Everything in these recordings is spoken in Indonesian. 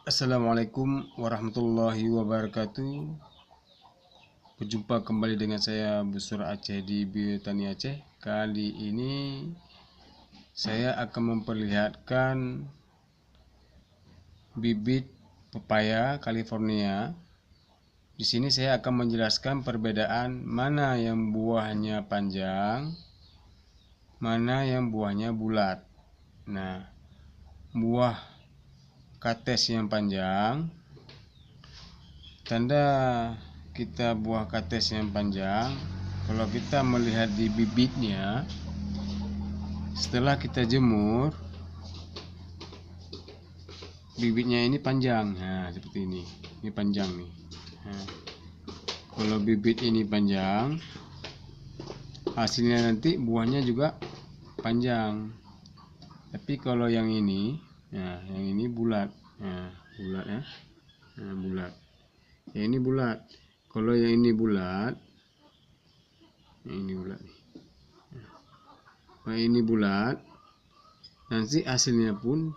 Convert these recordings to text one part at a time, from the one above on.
Assalamualaikum warahmatullahi wabarakatuh. Berjumpa kembali dengan saya Busur Aceh di Biotani Aceh. Kali ini saya akan memperlihatkan bibit pepaya California. Di sini saya akan menjelaskan perbedaan mana yang buahnya panjang, mana yang buahnya bulat. Nah, buah kates yang panjang, tanda kita buah kates yang panjang, kalau kita melihat di bibitnya, setelah kita jemur, bibitnya ini panjang. Nah, seperti ini panjang nih. Nah, kalau bibit ini panjang, hasilnya nanti buahnya juga panjang. Tapi kalau yang ini, nah yang ini bulat. Nah, bulat ya. Nah, bulat. Yang ini bulat. Kalau yang ini bulat, ini bulat nih. Nah, ini bulat. Nanti hasilnya pun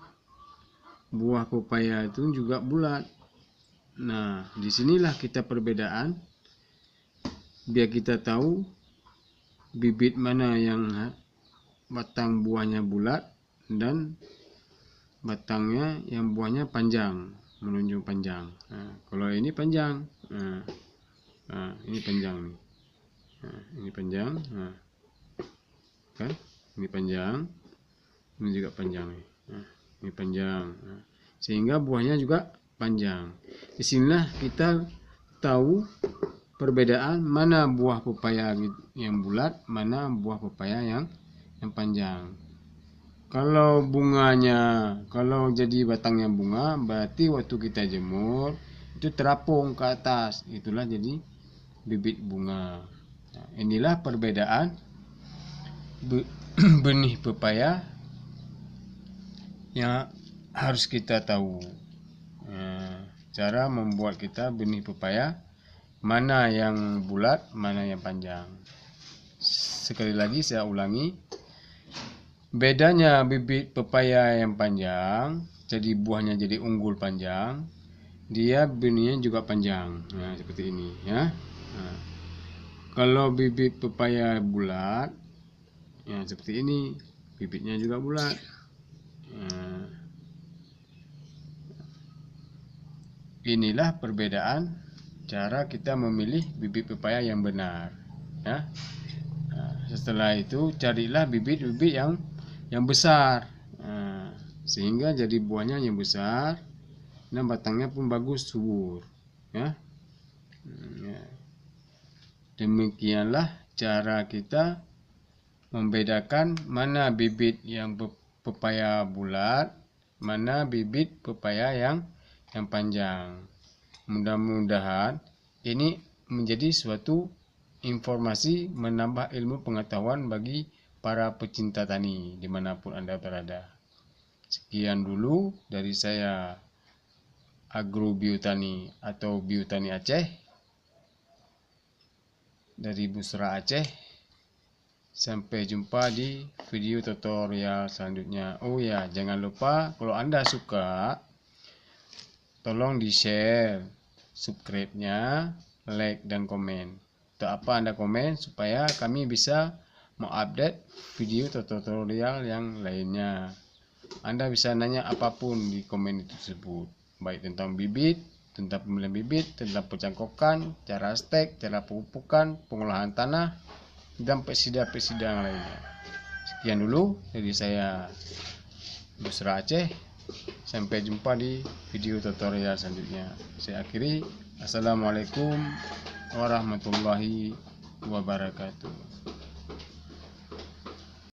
buah pepaya itu juga bulat. Nah, disinilah kita perbedaan. Biar kita tahu bibit mana yang batang buahnya bulat dan batangnya yang buahnya panjang, menunjuk panjang. Nah, kalau ini panjang. Nah, ini panjang nih. Nah, ini panjang. Nah, kan? Ini panjang. Ini juga panjang nih. Nah, ini panjang. Nah, sehingga buahnya juga panjang. Disinilah kita tahu perbedaan mana buah pepaya yang bulat, mana buah pepaya yang panjang. Kalau bunganya, kalau jadi batangnya bunga, berarti waktu kita jemur itu terapung ke atas, itulah jadi bibit bunga. Nah, inilah perbedaan benih pepaya yang harus kita tahu. Nah, cara membuat kita benih pepaya mana yang bulat, mana yang panjang. Sekali lagi saya ulangi, bedanya bibit pepaya yang panjang, jadi buahnya jadi unggul panjang, dia benihnya juga panjang. Nah, seperti ini ya. Nah, kalau bibit pepaya bulat, ya seperti ini, bibitnya juga bulat. Nah, inilah perbedaan cara kita memilih bibit pepaya yang benar ya. Nah, setelah itu carilah bibit-bibit yang besar, nah, sehingga jadi buahnya yang besar dan batangnya pun bagus subur ya. Demikianlah cara kita membedakan mana bibit yang pepaya bulat, mana bibit pepaya yang panjang. Mudah-mudahan ini menjadi suatu informasi menambah ilmu pengetahuan bagi para pecinta tani dimanapun Anda berada. Sekian dulu dari saya, Agrobiotani atau Biotani Aceh, dari Busra Aceh. Sampai jumpa di video tutorial selanjutnya. Oh ya, jangan lupa kalau Anda suka, tolong di-share, subscribe-nya, like dan komen. Untuk apa Anda komen? Supaya kami bisa mengupdate video tutorial yang lainnya. Anda bisa nanya apapun di komen tersebut, baik tentang bibit, tentang pemilihan bibit, tentang pencangkokan, cara stek, cara pemupukan, pengolahan tanah, dan pesida-pesida yang lainnya. Sekian dulu dari saya, Busra Aceh. Sampai jumpa di video tutorial selanjutnya. Saya akhiri. Assalamualaikum warahmatullahi wabarakatuh.